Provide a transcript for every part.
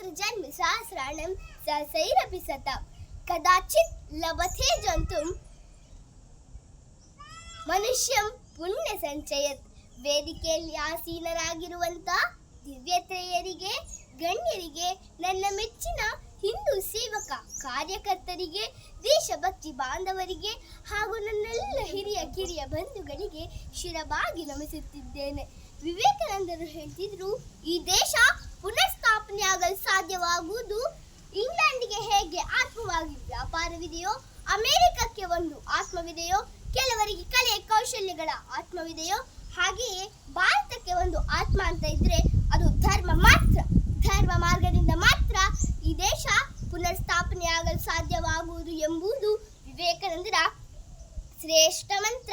सहस्रजन्म सहस्राणं सहस्रैरपि शतं कदाचित् लभते जन्तुं ಮನುಷ್ಯಂ ಪುಣ್ಯ ಸಂಚಯತ್. ವೇದಿಕೆಯಲ್ಲಿ ಆಸೀನರಾಗಿರುವಂತ ದಿವ್ಯತ್ರೆಯರಿಗೆ, ಗಣ್ಯರಿಗೆ, ನನ್ನ ಮೆಚ್ಚಿನ ಹಿಂದೂ ಸೇವಕ ಕಾರ್ಯಕರ್ತರಿಗೆ, ದೇಶಭಕ್ತಿ ಬಾಂಧವರಿಗೆ ಹಾಗೂ ನನ್ನೆಲ್ಲ ಹಿರಿಯ ಕಿರಿಯ ಬಂಧುಗಳಿಗೆ ಶಿರಬಾಗಿ ನಮಿಸುತ್ತಿದ್ದೇನೆ. ವಿವೇಕಾನಂದರು ಹೇಳ್ತಿದ್ರು, ಈ ದೇಶ ಪುನಃಸ್ಥಾಪನೆಯಾಗಲು ಸಾಧ್ಯವಾಗುವುದು ಇಂಗ್ಲೆಂಡ್ಗೆ ಹೇಗೆ ಆತ್ಮವಾಗಿ ವ್ಯಾಪಾರವಿದೆಯೋ, ಅಮೆರಿಕಕ್ಕೆ ಒಂದು ಆತ್ಮವಿದೆಯೋ, ಕೆಲವರಿಗೆ ಕಲೆ ಕೌಶಲ್ಯಗಳ ಆತ್ಮವಿದೆಯೋ, ಹಾಗೆಯೇ ಭಾರತಕ್ಕೆ ಒಂದು ಆತ್ಮ ಅಂತ ಇದ್ರೆ ಅದು ಧರ್ಮ ಮಾತ್ರ. ಧರ್ಮ ಮಾರ್ಗದಿಂದ ಮಾತ್ರ ಈ ದೇಶ ಪುನರ್ಸ್ಥಾಪನೆಯಾಗಲು ಸಾಧ್ಯವಾಗುವುದು ಎಂಬುದು ವಿವೇಕಾನಂದರ ಶ್ರೇಷ್ಠ ಮಂತ್ರ.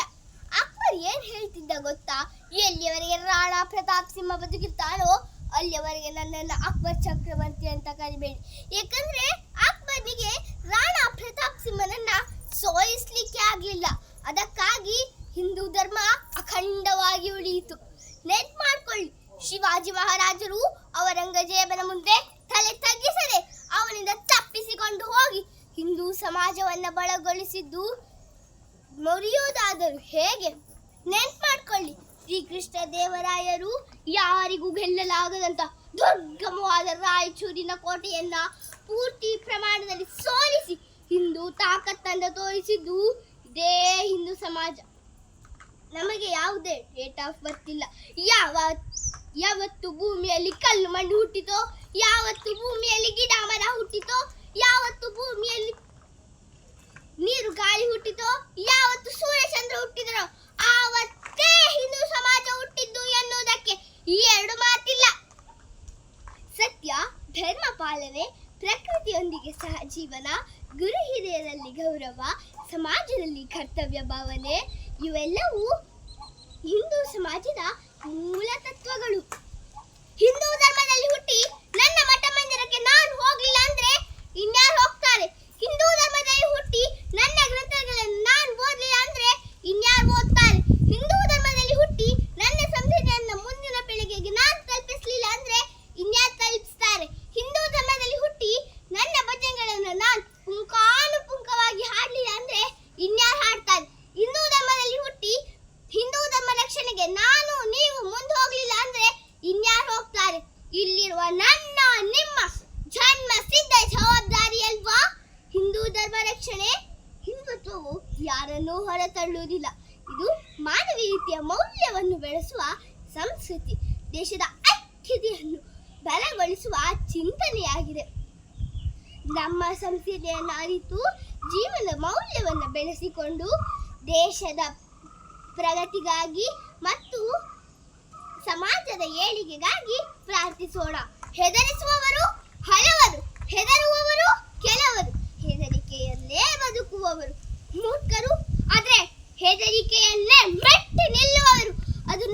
ಅಕ್ಬರ್ ಏನ್ ಹೇಳ್ತಿದ್ದ ಗೊತ್ತಾ? ಎಲ್ಲಿಯವರೆಗೆ ರಾಣಾ ಪ್ರತಾಪ್ ಸಿಂಹ ಬದುಕಿರ್ತಾನೋ ಅಲ್ಲಿಯವರೆಗೆ ನನ್ನನ್ನು ಅಕ್ಬರ್ ಚಕ್ರವರ್ತಿ ಅಂತ ಕರಿಬೇಡಿ. ಯಾಕಂದ್ರೆ ಅಕ್ಬರ್ನಿಗೆ ರಾಣಾ ಪ್ರತಾಪ್ ಸಿಂಹನನ್ನ ಸೋಲಿಸ್ಲಿಕ್ಕೆ ಆಗ್ಲಿಲ್ಲ. ಅದಕ್ಕಾಗಿ ಹಿಂದೂ ಧರ್ಮ ಅಖಂಡವಾಗಿ ಉಳಿಯಿತು. ನೆನ್ಪು ಮಾಡ್ಕೊಳ್ಳಿ, ಶಿವಾಜಿ ಮಹಾರಾಜರು ಔರಂಗಜೇಬನ ಮುಂದೆ ತಲೆ ತಗ್ಗಿಸದೆ ಅವನಿಂದ ತಪ್ಪಿಸಿಕೊಂಡು ಹೋಗಿ ಹಿಂದೂ ಸಮಾಜವನ್ನ ಬಲಗೊಳಿಸಿದ್ದು ಮುರಿಯುವುದಾದರೂ ಹೇಗೆ? ನೆನ್ಪು ಮಾಡ್ಕೊಳ್ಳಿ, ಶ್ರೀಕೃಷ್ಣ ದೇವರಾಯರು ಯಾರಿಗೂ ಗೆಲ್ಲಲಾಗದಂತ ದುರ್ಗಮವಾದ ರಾಯಚೂರಿನ ಕೋಟೆಯನ್ನ ಪೂರ್ತಿ ಪ್ರಮಾಣದಲ್ಲಿ ಸೋಲಿಸಿ ಹಿಂದೂ ತಾಕತ್ತನ್ನು ತೋರಿಸಿದ್ದು ಇದೇ ಹಿಂದೂ ಸಮಾಜ. ನಮಗೆ ಯಾವುದೇ ಡೇಟ್ ಆಫ್ ಬರ್ತ್ ಇಲ್ಲ. ಯಾವತ್ತು ಭೂಮಿಯಲ್ಲಿ ಕಲ್ಲು ಮಣ್ಣು ಹುಟ್ಟಿತೋ, ಯಾವತ್ತು ಭೂಮಿಯಲ್ಲಿ ಗಿಡ ಮರ ಹುಟ್ಟಿತೋ, ಯಾವತ್ತು ಭೂಮಿಯಲ್ಲಿ ನೀರು ಗಾಳಿ ಹುಟ್ಟಿತೋ, ಯಾವತ್ತು ಸೂರ್ಯ ಚಂದ್ರ ಹುಟ್ಟಿದರೋ ಆವತ್ತೇ ಹಿಂದೂ ಸಮಾಜ ಹುಟ್ಟಿದ್ದು ಎನ್ನುವುದಕ್ಕೆ ಈ ಎರಡು ಮಾತಿಲ್ಲ. ಸತ್ಯ, ಧರ್ಮ ಪಾಲನೆ, ಪ್ರಕೃತಿಯೊಂದಿಗೆ ಸಹಜೀವನ, ಗುರು ಹಿರಿಯರಲ್ಲಿ ಗೌರವ, ಸಮಾಜದಲ್ಲಿ ಕರ್ತವ್ಯ ಭಾವನೆ ಇವೆಲ್ಲವೂ ಹಿಂದೂ ಸಮಾಜದ ಮೂಲ ತತ್ವಗಳು. ಹಿಂದೂ ಧರ್ಮದಲ್ಲಿ ಹುಟ್ಟಿ ನನ್ನ ಮಠ ಮಂದಿರಕ್ಕೆ ನಾನು ಹೋಗಲಿಲ್ಲ ಅಂದ್ರೆ ಇನ್ಯಾರು ಹೋಗ್ತಾರೆ? ಹಿಂದೂ ಧರ್ಮದಲ್ಲಿ ಹುಟ್ಟಿ ನನ್ನ ಗ್ರಂಥಗಳನ್ನು ನಾನು ಓದಲಿಲ್ಲ ಅಂದ್ರೆ ಇನ್ಯಾರು ಓದ್ತಾರೆ? ಹಿಂದೂ ಧರ್ಮದಲ್ಲಿ ಹುಟ್ಟಿ ನನ್ನ ಸಂಸ್ಕೃತಿಯನ್ನು ಮುಂದಿನ ಪೀಳಿಗೆಗೆ ನಾನು ತಲುಪಿಸಲಿಲ್ಲ ಅಂದ್ರೆ ಇನ್ಯಾರು ತಲುಪಿಸ್ತಾರೆ? ಹಿಂದೂ ಧರ್ಮದಲ್ಲಿ ಹುಟ್ಟಿ ನನ್ನ ಭಜನೆಗಳನ್ನು ನಾನು ಪುಂಖಾನುಪುಂಖವಾಗಿ ಹಾಡಲಿಲ್ಲ ಅಂದ್ರೆ ಇನ್ಯಾರು ಹಾಡ್ತಾರೆ? ಹಿಂದೂ ಧರ್ಮದಲ್ಲಿ ಹುಟ್ಟಿ ಹಿಂದೂ ಧರ್ಮ ರಕ್ಷಣೆಗೆ ನಾನು ನೀವು ಮುಂದೆ ಹೋಗ್ಲಿಲ್ಲ ಅಂದ್ರೆ ಇನ್ಯಾರು ಹೋಗ್ತಾರೆ? ಇಲ್ಲಿರುವ ನನ್ನ ನಿಮ್ಮ ಜನ್ಮ ಸಿದ್ಧ ಜವಾಬ್ದಾರಿ ಅಲ್ವಾ ಹಿಂದೂ ಧರ್ಮ ರಕ್ಷಣೆ? ಹಿಂದುತ್ವವು ಯಾರನ್ನೂ ಹೊರತಳ್ಳುವುದಿಲ್ಲ. ಇದು ಮಾನವೀಯತೆಯ ಮೌಲ್ಯವನ್ನು ಬೆಳೆಸುವ ಸಂಸ್ಕೃತಿ, ದೇಶದ ಐಕ್ಯತೆಯನ್ನು ಬಲಗೊಳಿಸುವ ಚಿಂತನೆಯಾಗಿದೆ. ನಮ್ಮ ಸಂಸ್ಕೃತಿಯನ್ನು ಅರಿತು ಜೀವನ ಮೌಲ್ಯವನ್ನು ಬೆಳೆಸಿಕೊಂಡು ದೇಶದ ಪ್ರಗತಿಗಾಗಿ ಮತ್ತು ಸಮಾಜದ ಏಳಿಗೆಗಾಗಿ ಪ್ರಾರ್ಥಿಸೋಣ. ಹೆದರಿಸುವವರು ಹಲವರು, ಹೆದರುವವರು ಕೆಲವರು, ಹೆದರಿಕೆಯಲ್ಲೇ ಬದುಕುವವರು ಮೂರ್ಖರು, ಆದ್ರೆ ಹೆದರಿಕೆಯಲ್ಲೇ ಮೆಟ್ಟಿ ನಿಲ್ಲುವವರು ಅದು